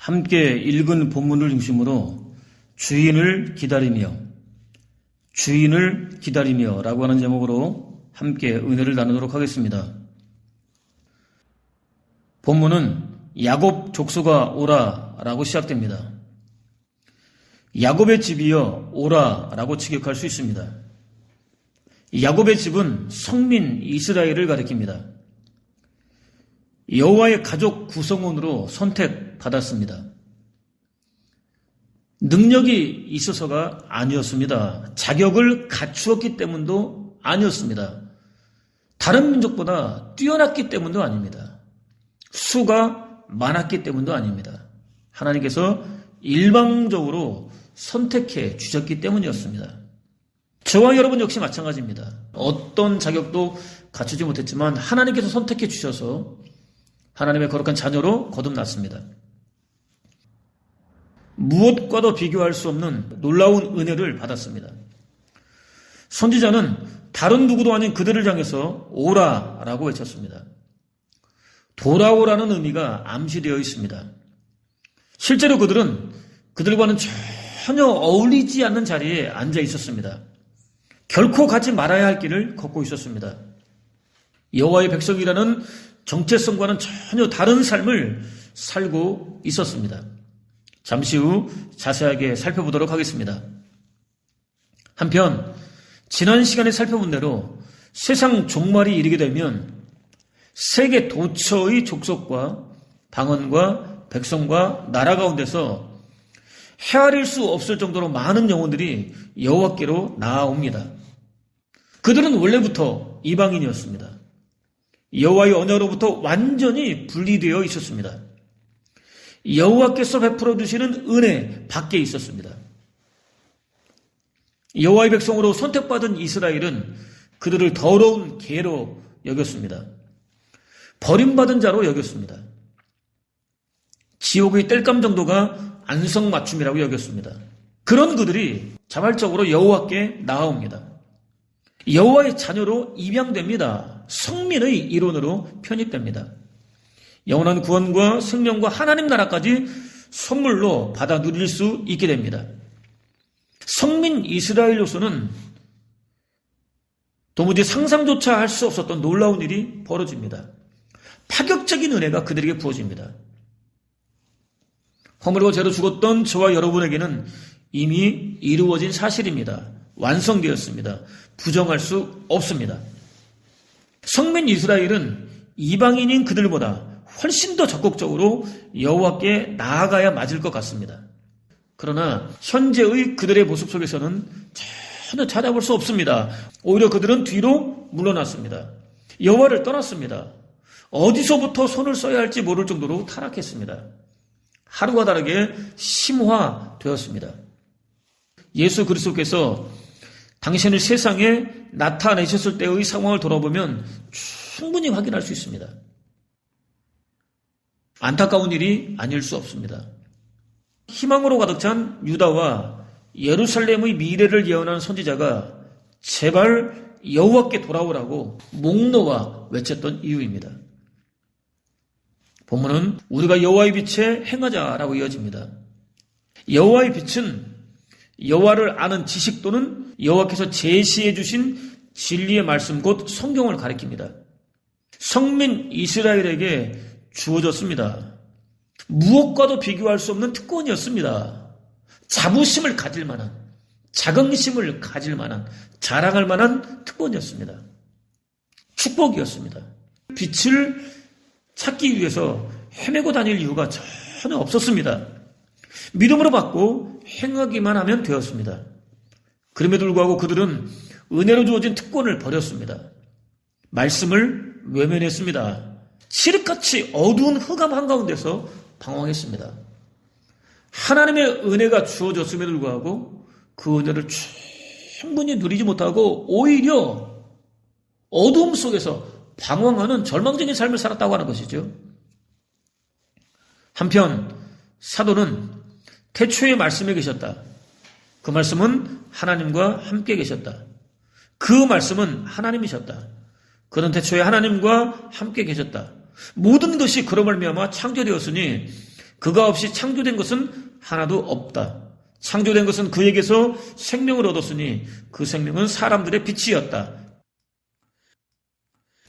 함께 읽은 본문을 중심으로 주인을 기다리며 라고 하는 제목으로 함께 은혜를 나누도록 하겠습니다. 본문은 야곱 족속아 오라 라고 시작됩니다. 야곱의 집이여 오라 라고 직역할 수 있습니다. 야곱의 집은 성민 이스라엘을 가리킵니다. 여호와의 가족 구성원으로 선택받았습니다. 능력이 있어서가 아니었습니다. 자격을 갖추었기 때문도 아니었습니다. 다른 민족보다 뛰어났기 때문도 아닙니다. 수가 많았기 때문도 아닙니다. 하나님께서 일방적으로 선택해 주셨기 때문이었습니다. 저와 여러분 역시 마찬가지입니다. 어떤 자격도 갖추지 못했지만 하나님께서 선택해 주셔서 하나님의 거룩한 자녀로 거듭났습니다. 무엇과도 비교할 수 없는 놀라운 은혜를 받았습니다. 선지자는 다른 누구도 아닌 그들을 향해서 오라라고 외쳤습니다. 돌아오라는 의미가 암시되어 있습니다. 실제로 그들은 그들과는 전혀 어울리지 않는 자리에 앉아 있었습니다. 결코 가지 말아야 할 길을 걷고 있었습니다. 여호와의 백성이라는 정체성과는 전혀 다른 삶을 살고 있었습니다. 잠시 후 자세하게 살펴보도록 하겠습니다. 한편 지난 시간에 살펴본 대로 세상 종말이 이르게 되면 세계 도처의 족속과 방언과 백성과 나라 가운데서 헤아릴 수 없을 정도로 많은 영혼들이 여호와께로 나아옵니다. 그들은 원래부터 이방인이었습니다. 여호와의 언약으로부터 완전히 분리되어 있었습니다. 여호와께서 베풀어 주시는 은혜 밖에 있었습니다. 여호와의 백성으로 선택받은 이스라엘은 그들을 더러운 개로 여겼습니다. 버림받은 자로 여겼습니다. 지옥의 땔감 정도가 안성맞춤이라고 여겼습니다. 그런 그들이 자발적으로 여호와께 나아옵니다. 여호와의 자녀로 입양됩니다. 성민의 일원으로 편입됩니다. 영원한 구원과 생명과 하나님 나라까지 선물로 받아 누릴 수 있게 됩니다. 성민 이스라엘로서는 도무지 상상조차 할 수 없었던 놀라운 일이 벌어집니다. 파격적인 은혜가 그들에게 부어집니다. 허물과 죄로 죽었던 저와 여러분에게는 이미 이루어진 사실입니다. 완성되었습니다. 부정할 수 없습니다. 성민 이스라엘은 이방인인 그들보다 훨씬 더 적극적으로 여호와께 나아가야 맞을 것 같습니다. 그러나 현재의 그들의 모습 속에서는 전혀 찾아볼 수 없습니다. 오히려 그들은 뒤로 물러났습니다. 여호와를 떠났습니다. 어디서부터 손을 써야 할지 모를 정도로 타락했습니다. 하루가 다르게 심화되었습니다. 예수 그리스도께서 당신을 세상에 나타내셨을 때의 상황을 돌아보면 충분히 확인할 수 있습니다. 안타까운 일이 아닐 수 없습니다. 희망으로 가득 찬 유다와 예루살렘의 미래를 예언하는 선지자가 제발 여호와께 돌아오라고 목 놓아 외쳤던 이유입니다. 본문은 우리가 여호와의 빛에 행하자라고 이어집니다. 여호와의 빛은 여호와를 아는 지식 또는 여호와께서 제시해 주신 진리의 말씀 곧 성경을 가리킵니다. 성민 이스라엘에게 주어졌습니다. 무엇과도 비교할 수 없는 특권이었습니다. 자부심을 가질 만한, 자긍심을 가질 만한, 자랑할 만한 특권이었습니다. 축복이었습니다. 빛을 찾기 위해서 헤매고 다닐 이유가 전혀 없었습니다. 믿음으로 받고 행하기만 하면 되었습니다. 그럼에도 불구하고 그들은 은혜로 주어진 특권을 버렸습니다. 말씀을 외면했습니다. 칠흑같이 어두운 흑암 한가운데서 방황했습니다. 하나님의 은혜가 주어졌음에도 불구하고 그 은혜를 충분히 누리지 못하고 오히려 어두움 속에서 방황하는 절망적인 삶을 살았다고 하는 것이죠. 한편 사도는 태초의 말씀에 계셨다. 그 말씀은 하나님과 함께 계셨다. 그 말씀은 하나님이셨다. 그는 태초에 하나님과 함께 계셨다. 모든 것이 그로 말미암아 창조되었으니 그가 없이 창조된 것은 하나도 없다. 창조된 것은 그에게서 생명을 얻었으니 그 생명은 사람들의 빛이었다.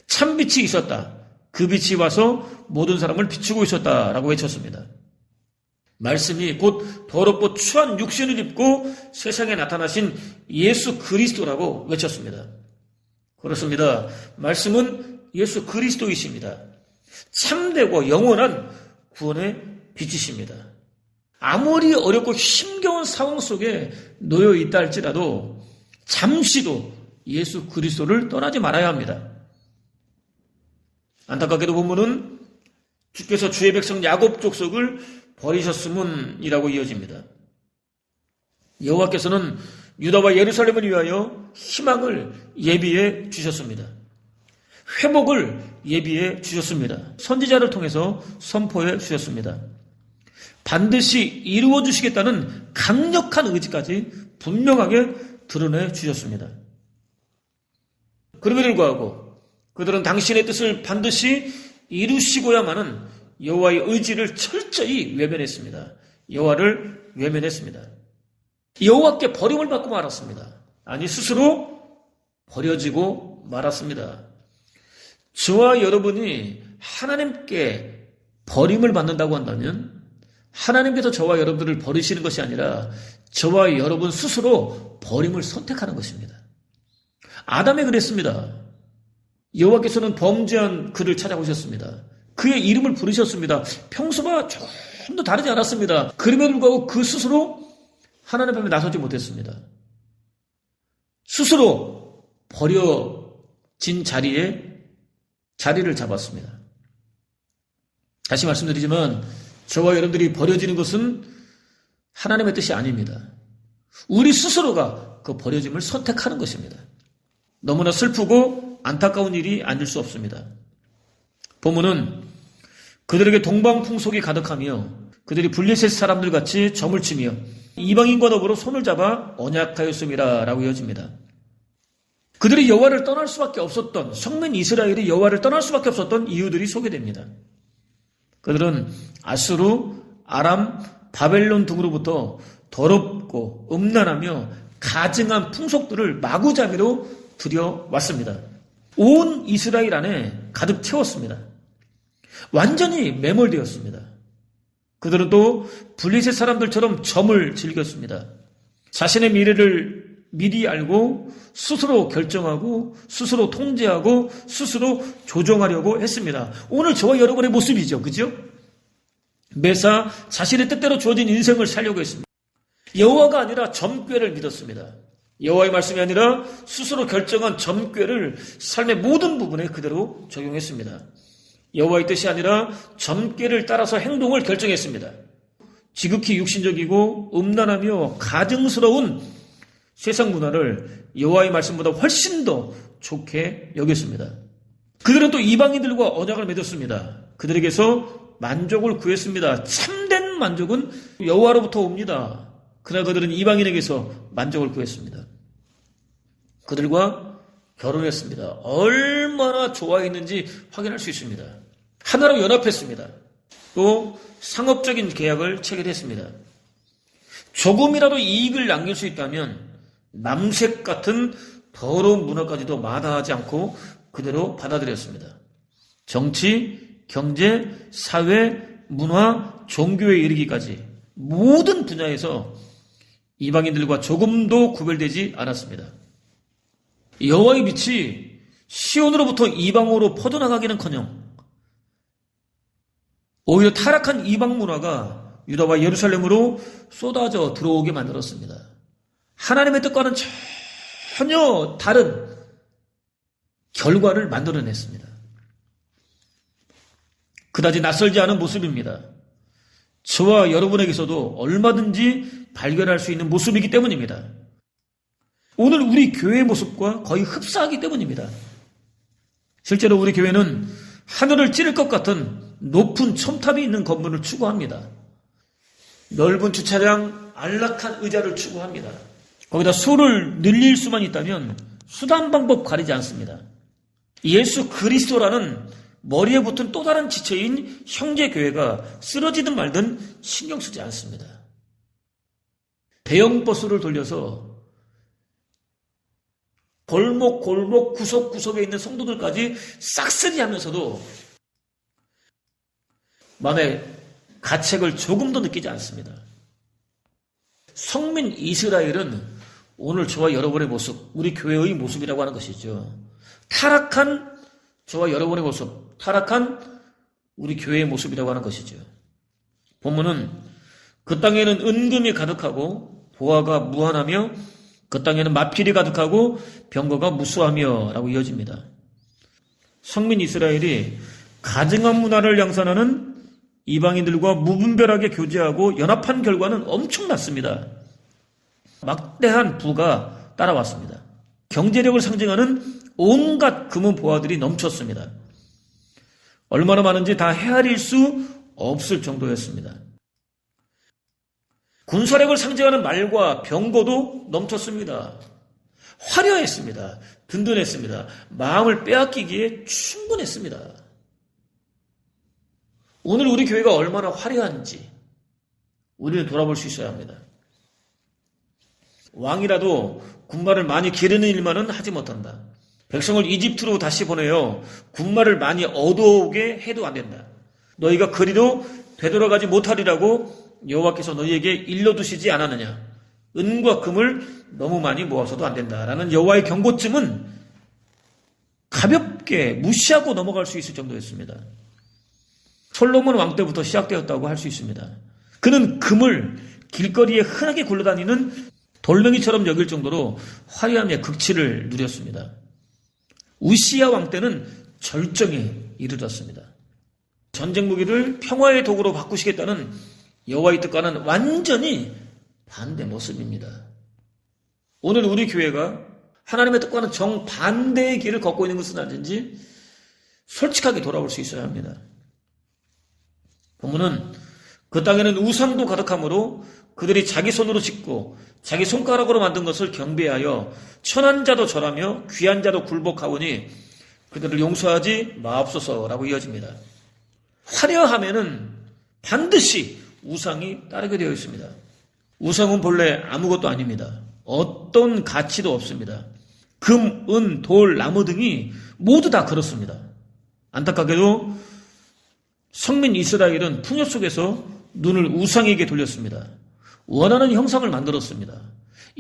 참빛이 있었다. 그 빛이 와서 모든 사람을 비추고 있었다라고 외쳤습니다. 말씀이 곧 더럽고 추한 육신을 입고 세상에 나타나신 예수 그리스도라고 외쳤습니다. 그렇습니다. 말씀은 예수 그리스도이십니다. 참되고 영원한 구원의 빛이십니다. 아무리 어렵고 힘겨운 상황 속에 놓여 있다 할지라도 잠시도 예수 그리스도를 떠나지 말아야 합니다. 안타깝게도 본문은 주께서 주의 백성 야곱 족속을 버리셨음이라고 이어집니다. 여호와께서는 유다와 예루살렘을 위하여 희망을 예비해 주셨습니다. 회복을 예비해 주셨습니다. 선지자를 통해서 선포해 주셨습니다. 반드시 이루어 주시겠다는 강력한 의지까지 분명하게 드러내 주셨습니다. 그럼에도 불구하고 그들은 당신의 뜻을 반드시 이루시고야만은 여호와의 의지를 철저히 외면했습니다. 여호와를 외면했습니다. 여호와께 버림을 받고 말았습니다. 아니 스스로 버려지고 말았습니다. 저와 여러분이 하나님께 버림을 받는다고 한다면 하나님께서 저와 여러분들을 버리시는 것이 아니라 저와 여러분 스스로 버림을 선택하는 것입니다. 아담이 그랬습니다. 여호와께서는 범죄한 그를 찾아오셨습니다. 그의 이름을 부르셨습니다. 평소와 전혀 다르지 않았습니다. 그럼에도 불구하고 그 스스로 하나님 앞에 나서지 못했습니다. 스스로 버려진 자리를 잡았습니다. 다시 말씀드리지만 저와 여러분들이 버려지는 것은 하나님의 뜻이 아닙니다. 우리 스스로가 그 버려짐을 선택하는 것입니다. 너무나 슬프고 안타까운 일이 아닐 수 없습니다. 본문은 그들에게 동방풍속이 가득하며 그들이 블레셋 사람들 같이 점을 치며 이방인과 더불어 손을 잡아 언약하였음이라 라고 이어집니다. 그들이 여호와를 떠날 수밖에 없었던 성민 이스라엘이 여호와를 떠날 수밖에 없었던 이유들이 소개됩니다. 그들은 아수르, 아람, 바벨론 등으로부터 더럽고 음란하며 가증한 풍속들을 마구잡이로 들여왔습니다. 온 이스라엘 안에 가득 채웠습니다. 완전히 매몰되었습니다. 그들은 또 블레셋 사람들처럼 점을 즐겼습니다. 자신의 미래를 미리 알고 스스로 결정하고 스스로 통제하고 스스로 조정하려고 했습니다. 오늘 저와 여러분의 모습이죠. 그죠? 매사 자신의 뜻대로 주어진 인생을 살려고 했습니다. 여호와가 아니라 점괘를 믿었습니다. 여호와의 말씀이 아니라 스스로 결정한 점괘를 삶의 모든 부분에 그대로 적용했습니다. 여호와의 뜻이 아니라 점괘를 따라서 행동을 결정했습니다. 지극히 육신적이고 음란하며 가증스러운 세상 문화를 여호와의 말씀보다 훨씬 더 좋게 여겼습니다. 그들은 또 이방인들과 언약을 맺었습니다. 그들에게서 만족을 구했습니다. 참된 만족은 여호와로부터 옵니다. 그러나 그들은 이방인에게서 만족을 구했습니다. 그들과 결혼했습니다. 얼마나 좋아했는지 확인할 수 있습니다. 하나로 연합했습니다. 또 상업적인 계약을 체결했습니다. 조금이라도 이익을 남길 수 있다면 남색 같은 더러운 문화까지도 마다하지 않고 그대로 받아들였습니다. 정치, 경제, 사회, 문화, 종교에 이르기까지 모든 분야에서 이방인들과 조금도 구별되지 않았습니다. 여호와의 빛이 시온으로부터 이방으로 퍼져나가기는커녕 오히려 타락한 이방 문화가 유다와 예루살렘으로 쏟아져 들어오게 만들었습니다. 하나님의 뜻과는 전혀 다른 결과를 만들어냈습니다. 그다지 낯설지 않은 모습입니다. 저와 여러분에게서도 얼마든지 발견할 수 있는 모습이기 때문입니다. 오늘 우리 교회의 모습과 거의 흡사하기 때문입니다. 실제로 우리 교회는 하늘을 찌를 것 같은 높은 첨탑이 있는 건물을 추구합니다. 넓은 주차장, 안락한 의자를 추구합니다. 거기다 수를 늘릴 수만 있다면 수단 방법 가리지 않습니다. 예수 그리스도라는 머리에 붙은 또 다른 지체인 형제교회가 쓰러지든 말든 신경 쓰지 않습니다. 대형 버스를 돌려서 골목 구석구석에 있는 성도들까지 싹쓸이 하면서도 마음의 가책을 조금도 느끼지 않습니다. 성민 이스라엘은 오늘 저와 여러분의 모습, 우리 교회의 모습이라고 하는 것이죠. 타락한 저와 여러분의 모습, 타락한 우리 교회의 모습이라고 하는 것이죠. 본문은 그 땅에는 은금이 가득하고 보화가 무한하며 그 땅에는 마필이 가득하고 병거가 무수하며 라고 이어집니다. 성민 이스라엘이 가증한 문화를 양산하는 이방인들과 무분별하게 교제하고 연합한 결과는 엄청났습니다. 막대한 부가 따라왔습니다. 경제력을 상징하는 온갖 금은 보화들이 넘쳤습니다. 얼마나 많은지 다 헤아릴 수 없을 정도였습니다. 군사력을 상징하는 말과 병거도 넘쳤습니다. 화려했습니다. 든든했습니다. 마음을 빼앗기기에 충분했습니다. 오늘 우리 교회가 얼마나 화려한지 우리는 돌아볼 수 있어야 합니다. 왕이라도 군마를 많이 기르는 일만은 하지 못한다. 백성을 이집트로 다시 보내어 군마를 많이 얻어오게 해도 안 된다. 너희가 그리도 되돌아가지 못하리라고 여호와께서 너희에게 일러두시지 않았느냐. 은과 금을 너무 많이 모아서도 안 된다라는 여호와의 경고쯤은 가볍게 무시하고 넘어갈 수 있을 정도였습니다. 솔로몬 왕 때부터 시작되었다고 할 수 있습니다. 그는 금을 길거리에 흔하게 굴러다니는 돌멩이처럼 여길 정도로 화려함의 극치를 누렸습니다. 우시야 왕 때는 절정에 이르렀습니다. 전쟁 무기를 평화의 도구로 바꾸시겠다는 여호와의 뜻과는 완전히 반대 모습입니다. 오늘 우리 교회가 하나님의 뜻과는 정반대의 길을 걷고 있는 것은 아닌지 솔직하게 돌아볼 수 있어야 합니다. 본문은 그 땅에는 우상도 가득하므로 그들이 자기 손으로 짓고 자기 손가락으로 만든 것을 경배하여 천한 자도 절하며 귀한 자도 굴복하오니 그들을 용서하지 마옵소서라고 이어집니다. 화려함에는 반드시 우상이 따르게 되어 있습니다. 우상은 본래 아무것도 아닙니다. 어떤 가치도 없습니다. 금, 은, 돌, 나무 등이 모두 다 그렇습니다. 안타깝게도 성민 이스라엘은 풍요 속에서 눈을 우상에게 돌렸습니다. 원하는 형상을 만들었습니다.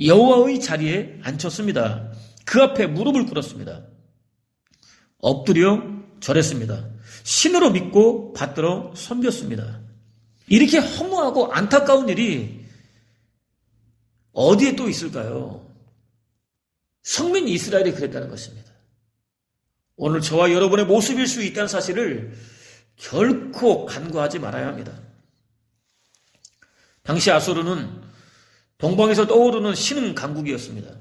여호와의 자리에 앉혔습니다. 그 앞에 무릎을 꿇었습니다. 엎드려 절했습니다. 신으로 믿고 받들어 섬겼습니다. 이렇게 허무하고 안타까운 일이 어디에 또 있을까요? 성민 이스라엘이 그랬다는 것입니다. 오늘 저와 여러분의 모습일 수 있다는 사실을 결코 간과하지 말아야 합니다. 당시 아수르는 동방에서 떠오르는 신흥 강국이었습니다.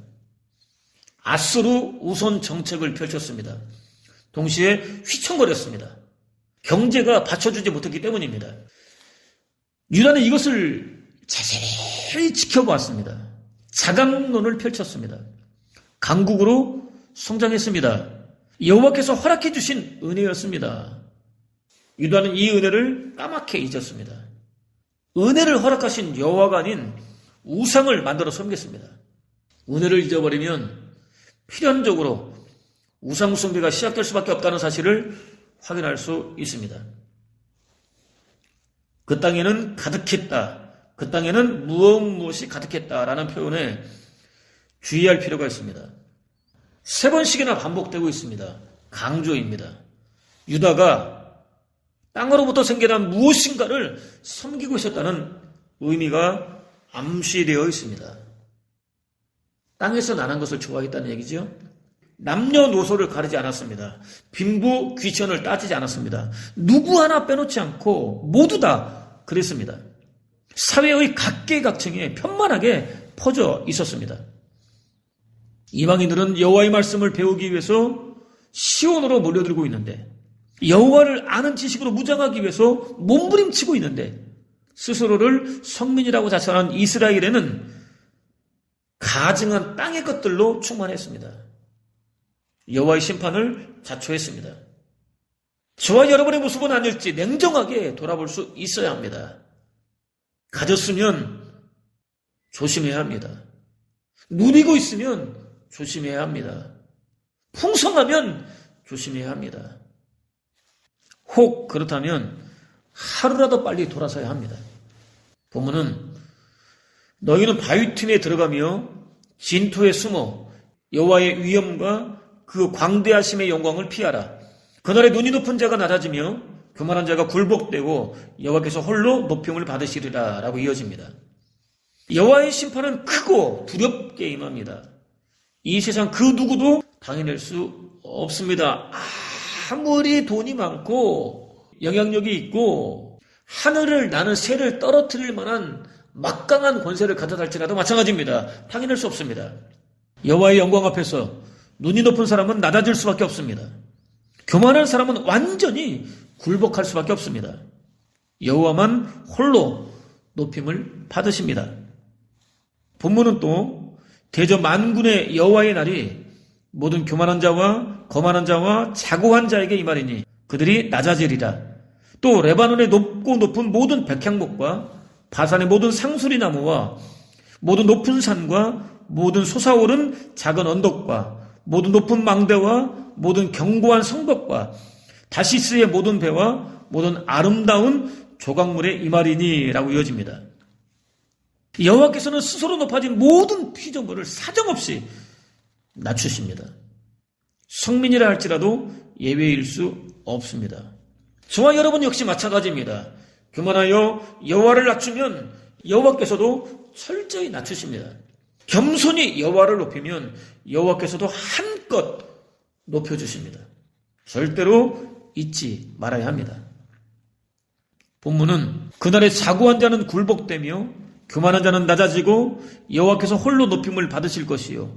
아수르 우선 정책을 펼쳤습니다. 동시에 휘청거렸습니다. 경제가 받쳐주지 못했기 때문입니다. 유다는 이것을 자세히 지켜보았습니다. 자강론을 펼쳤습니다. 강국으로 성장했습니다. 여호와께서 허락해 주신 은혜였습니다. 유다는 이 은혜를 까맣게 잊었습니다. 은혜를 허락하신 여호와가 아닌 우상을 만들어 섬겼습니다. 은혜를 잊어버리면 필연적으로 우상 숭배가 시작될 수밖에 없다는 사실을 확인할 수 있습니다. 그 땅에는 가득했다. 그 땅에는 무엇이 가득했다라는 표현에 주의할 필요가 있습니다. 3번씩이나 반복되고 있습니다. 강조입니다. 유다가 땅으로부터 생겨난 무엇인가를 섬기고 있었다는 의미가 암시되어 있습니다. 땅에서 나는 것을 좋아했다는 얘기죠. 남녀노소를 가리지 않았습니다. 빈부 귀천을 따지지 않았습니다. 누구 하나 빼놓지 않고 모두 다 그랬습니다. 사회의 각계각층에 편만하게 퍼져 있었습니다. 이방인들은 여호와의 말씀을 배우기 위해서 시온으로 몰려들고 있는데, 여호와를 아는 지식으로 무장하기 위해서 몸부림치고 있는데, 스스로를 성민이라고 자처한 이스라엘에는 가증한 땅의 것들로 충만했습니다. 여호와의 심판을 자초했습니다. 저와 여러분의 모습은 아닐지 냉정하게 돌아볼 수 있어야 합니다. 가졌으면 조심해야 합니다. 누리고 있으면 조심해야 합니다. 풍성하면 조심해야 합니다. 혹 그렇다면 하루라도 빨리 돌아서야 합니다. 본문은 너희는 바위 틈에 들어가며 진토에 숨어 여호와의 위엄과 그 광대하심의 영광을 피하라. 그날에 눈이 높은 자가 낮아지며 교만한 자가 굴복되고 여호와께서 홀로 높임을 받으시리라 라고 이어집니다. 여호와의 심판은 크고 두렵게 임합니다. 이 세상 그 누구도 당해낼 수 없습니다. 아무리 돈이 많고 영향력이 있고 하늘을 나는 새를 떨어뜨릴 만한 막강한 권세를 가져다 할지라도 마찬가지입니다. 당해낼 수 없습니다. 여호와의 영광 앞에서 눈이 높은 사람은 낮아질 수밖에 없습니다. 교만한 사람은 완전히 굴복할 수밖에 없습니다. 여호와만 홀로 높임을 받으십니다. 본문은 또 대저 만군의 여호와의 날이 모든 교만한 자와 거만한 자와 자고한 자에게 이 말이니 그들이 낮아지리라. 또 레바논의 높고 높은 모든 백향목과 바산의 모든 상수리 나무와 모든 높은 산과 모든 솟아오른 작은 언덕과 모든 높은 망대와 모든 견고한 성벽과 다시스의 모든 배와 모든 아름다운 조각물의 이 말이니 라고 이어집니다. 여호와께서는 스스로 높아진 모든 피조물을 사정없이 낮추십니다. 성민이라 할지라도 예외일 수 없습니다. 저와 여러분 역시 마찬가지입니다. 교만하여 여호와를 낮추면 여호와께서도 철저히 낮추십니다. 겸손히 여호와를 높이면 여호와께서도 한껏 높여주십니다. 절대로 잊지 말아야 합니다. 본문은 그날에 자고한 자는 굴복되며 교만한 자는 낮아지고 여호와께서 홀로 높임을 받으실 것이요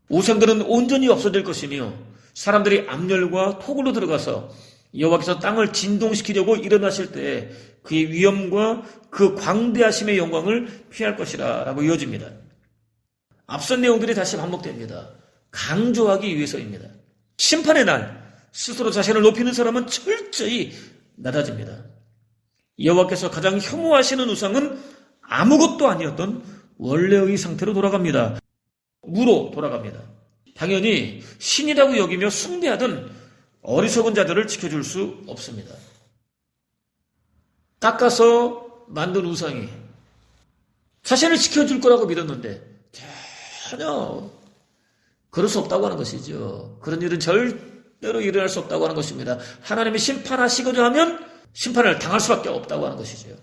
우상들은 온전히 없어질 것이며 사람들이 암열과 토굴로 들어가서 여호와께서 땅을 진동시키려고 일어나실 때에 그의 위엄과 그 광대하심의 영광을 피할 것이라 라고 이어집니다. 앞선 내용들이 다시 반복됩니다. 강조하기 위해서입니다. 심판의 날 스스로 자신을 높이는 사람은 철저히 낮아집니다. 여호와께서 가장 혐오하시는 우상은 아무것도 아니었던 원래의 상태로 돌아갑니다. 무로 돌아갑니다. 당연히 신이라고 여기며 숭배하던 어리석은 자들을 지켜줄 수 없습니다. 깎아서 만든 우상이 자신을 지켜줄 거라고 믿었는데 전혀 그럴 수 없다고 하는 것이죠. 그런 일은 절대로 일어날 수 없다고 하는 것입니다. 하나님이 심판하시고자 하면 심판을 당할 수밖에 없다고 하는 것이죠.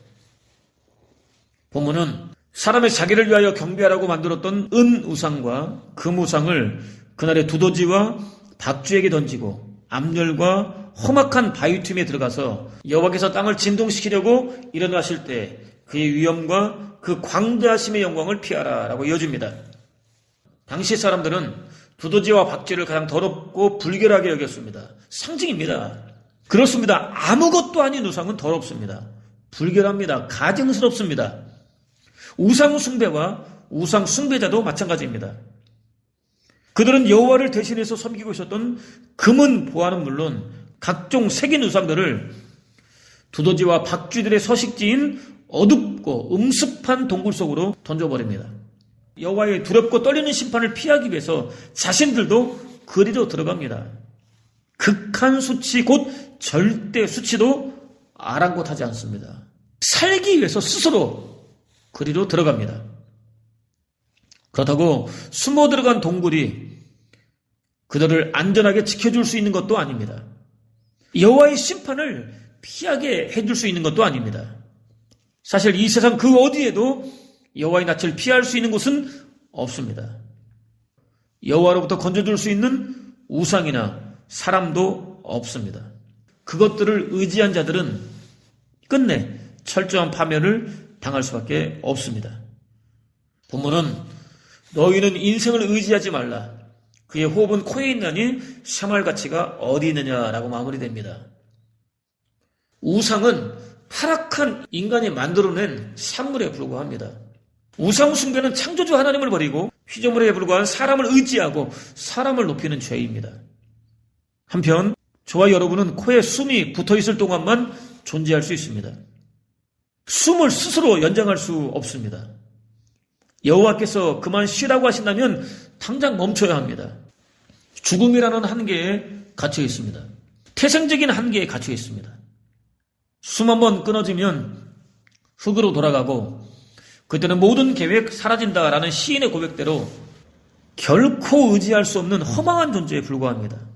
본문은 사람의 자기를 위하여 경배하라고 만들었던 은 우상과 금 우상을 그날의 두더지와 박쥐에게 던지고 암열과 험악한 바위 틈에 들어가서 여호와께서 땅을 진동시키려고 일어나실 때 그의 위엄과 그 광대하심의 영광을 피하라 라고 이어집니다. 당시 사람들은 두더지와 박쥐를 가장 더럽고 불결하게 여겼습니다. 상징입니다. 그렇습니다. 아무것도 아닌 우상은 더럽습니다. 불결합니다. 가증스럽습니다. 우상 숭배와 우상 숭배자도 마찬가지입니다. 그들은 여호와를 대신해서 섬기고 있었던 금은 보화는 물론 각종 색인 우상들을 두더지와 박쥐들의 서식지인 어둡고 음습한 동굴 속으로 던져버립니다. 여호와의 두렵고 떨리는 심판을 피하기 위해서 자신들도 그리로 들어갑니다. 극한 수치 곧 절대 수치도 아랑곳하지 않습니다. 살기 위해서 스스로 그리로 들어갑니다. 그렇다고 숨어 들어간 동굴이 그들을 안전하게 지켜줄 수 있는 것도 아닙니다. 여호와의 심판을 피하게 해줄 수 있는 것도 아닙니다. 사실 이 세상 그 어디에도 여호와의 낯을 피할 수 있는 곳은 없습니다. 여호와로부터 건져줄 수 있는 우상이나 사람도 없습니다. 그것들을 의지한 자들은 끝내 철저한 파멸을 당할 수밖에 없습니다. 본문은 너희는 인생을 의지하지 말라. 그의 호흡은 코에 있나니 샤말 가치가 어디 있느냐라고 마무리됩니다. 우상은 타락한 인간이 만들어낸 산물에 불과합니다. 우상 숭배는 창조주 하나님을 버리고 피조물에 불과한 사람을 의지하고 사람을 높이는 죄입니다. 한편 저와 여러분은 코에 숨이 붙어있을 동안만 존재할 수 있습니다. 숨을 스스로 연장할 수 없습니다. 여호와께서 그만 쉬라고 하신다면 당장 멈춰야 합니다. 죽음이라는 한계에 갇혀 있습니다. 태생적인 한계에 갇혀 있습니다. 숨 한번 끊어지면 흙으로 돌아가고 그때는 모든 계획 사라진다라는 시인의 고백대로 결코 의지할 수 없는 허망한 존재에 불과합니다.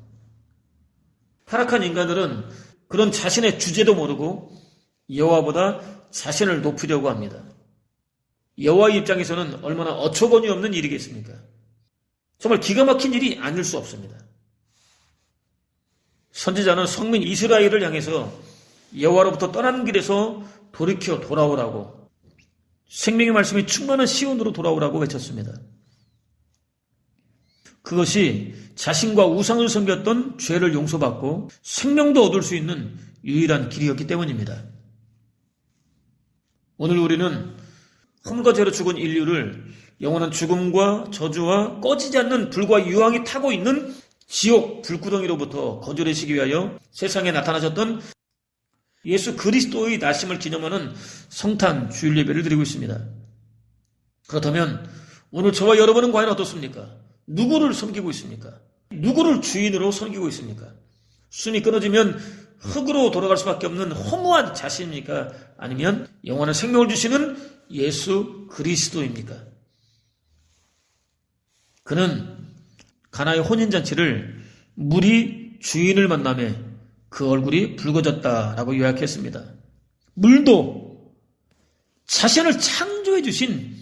타락한 인간들은 그런 자신의 주제도 모르고 여호와보다 자신을 높이려고 합니다. 여호와의 입장에서는 얼마나 어처구니 없는 일이겠습니까? 정말 기가 막힌 일이 아닐 수 없습니다. 선지자는 성민 이스라엘을 향해서 여호와로부터 떠나는 길에서 돌이켜 돌아오라고, 생명의 말씀이 충만한 시온으로 돌아오라고 외쳤습니다. 그것이 자신과 우상을 섬겼던 죄를 용서받고 생명도 얻을 수 있는 유일한 길이었기 때문입니다. 오늘 우리는 흠과 죄로 죽은 인류를 영원한 죽음과 저주와 꺼지지 않는 불과 유황이 타고 있는 지옥 불구덩이로부터 건져내시기 위하여 세상에 나타나셨던 예수 그리스도의 나심을 기념하는 성탄 주일 예배를 드리고 있습니다. 그렇다면 오늘 저와 여러분은 과연 어떻습니까? 누구를 섬기고 있습니까? 누구를 주인으로 섬기고 있습니까? 숨이 끊어지면 흙으로 돌아갈 수밖에 없는 허무한 자신입니까? 아니면 영원한 생명을 주시는 예수 그리스도입니까? 그는 가나의 혼인잔치를 물이 주인을 만나매 그 얼굴이 붉어졌다라고 요약했습니다. 물도 자신을 창조해 주신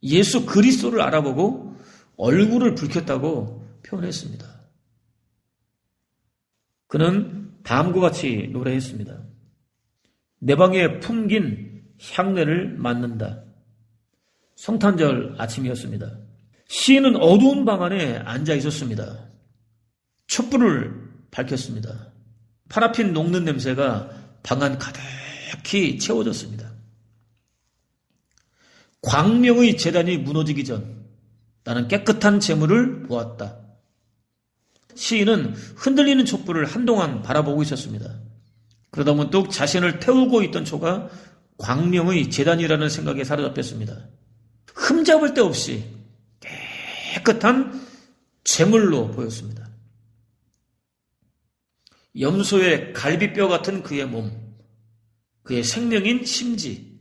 예수 그리스도를 알아보고 얼굴을 붉혔다고 표현했습니다. 그는 다음과 같이 노래했습니다. 내 방에 품긴 향내를 맡는다. 성탄절 아침이었습니다. 시인은 어두운 방 안에 앉아 있었습니다. 촛불을 밝혔습니다. 파라핀 녹는 냄새가 방 안 가득히 채워졌습니다. 광명의 제단이 무너지기 전 나는 깨끗한 재물을 보았다. 시인은 흔들리는 촛불을 한동안 바라보고 있었습니다. 그러다 문득 자신을 태우고 있던 초가 광명의 제단이라는 생각에 사로잡혔습니다. 흠잡을 데 없이 깨끗한 재물로 보였습니다. 염소의 갈비뼈 같은 그의 몸, 그의 생명인 심지,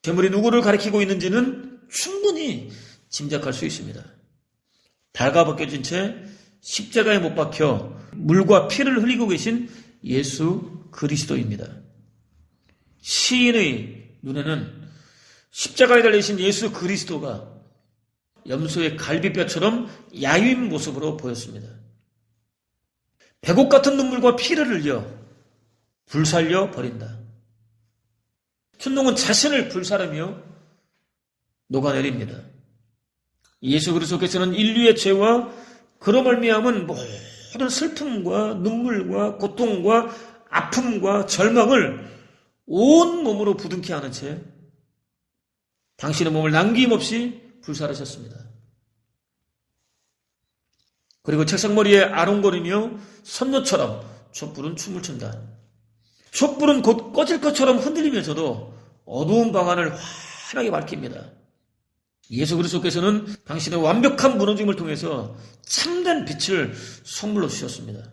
재물이 누구를 가리키고 있는지는 충분히 짐작할 수 있습니다. 달가벗겨진 채 십자가에 못 박혀 물과 피를 흘리고 계신 예수 그리스도입니다. 시인의 눈에는 십자가에 달리신 예수 그리스도가 염소의 갈비뼈처럼 야윈 모습으로 보였습니다. 배곡 같은 눈물과 피를 흘려 불살려 버린다. 춘농은 자신을 불사르며 녹아내립니다. 예수 그리스도께서는 인류의 죄와 그로 말미암은 모든 슬픔과 눈물과 고통과 아픔과 절망을 온 몸으로 부둥켜 안은 채 당신의 몸을 남김없이 불사르셨습니다. 그리고 책상머리에 아롱거리며 선녀처럼 촛불은 춤을 춘다. 촛불은 곧 꺼질 것처럼 흔들리면서도 어두운 방 안을 환하게 밝힙니다. 예수 그리스도께서는 당신의 완벽한 무너짐을 통해서 참된 빛을 선물로 주셨습니다.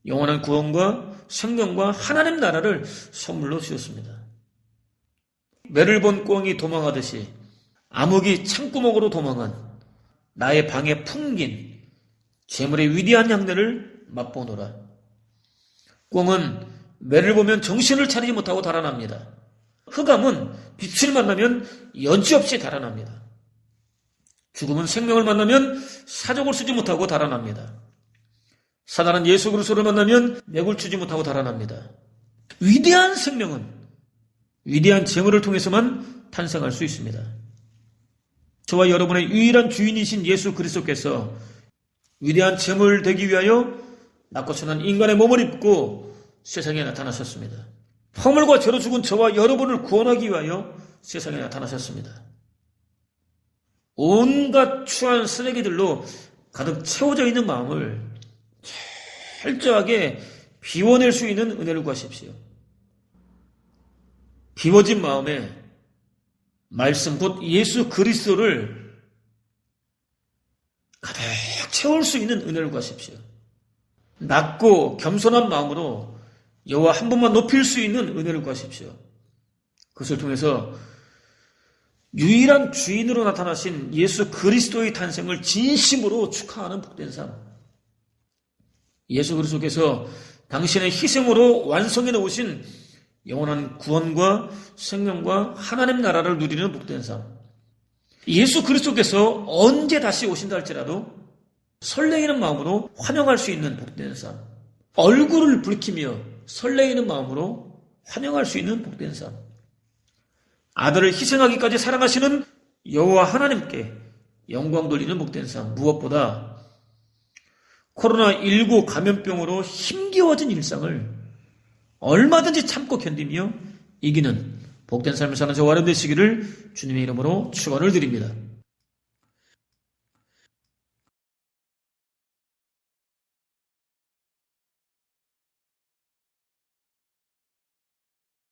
영원한 구원과 생명과 하나님 나라를 선물로 주셨습니다. 매를 본 꿩이 도망하듯이 암흑이 창구멍으로 도망한 나의 방에 품긴 재물의 위대한 향내를 맛보노라. 꿩은 매를 보면 정신을 차리지 못하고 달아납니다. 흑암은 빛을 만나면 여지없이 달아납니다. 죽음은 생명을 만나면 사족을 쓰지 못하고 달아납니다. 사단은 예수 그리스도를 만나면 맥을 추지 못하고 달아납니다. 위대한 생명은 위대한 재물을 통해서만 탄생할 수 있습니다. 저와 여러분의 유일한 주인이신 예수 그리스도께서 위대한 재물 되기 위하여 낮고 천한 인간의 몸을 입고 세상에 나타나셨습니다. 허물과 죄로 죽은 저와 여러분을 구원하기 위하여 세상에 나타나셨습니다. 온갖 추한 쓰레기들로 가득 채워져 있는 마음을 철저하게 비워낼 수 있는 은혜를 구하십시오. 비워진 마음에 말씀 곧 예수 그리스도를 가득 채울 수 있는 은혜를 구하십시오. 낮고 겸손한 마음으로 여호와 한 분만 높일 수 있는 은혜를 구하십시오. 그것을 통해서 유일한 주인으로 나타나신 예수 그리스도의 탄생을 진심으로 축하하는 복된 삶. 예수 그리스도께서 당신의 희생으로 완성해 놓으신 영원한 구원과 생명과 하나님 나라를 누리는 복된 삶. 예수 그리스도께서 언제 다시 오신다 할지라도 설레이는 마음으로 환영할 수 있는 복된 삶. 얼굴을 붉히며 설레이는 마음으로 환영할 수 있는 복된 삶. 아들을 희생하기까지 사랑하시는 여호와 하나님께 영광 돌리는 복된 삶. 무엇보다 코로나19 감염병으로 힘겨워진 일상을 얼마든지 참고 견디며 이기는 복된 삶을 사는 저와 여러분 되시기를 주님의 이름으로 축원을 드립니다.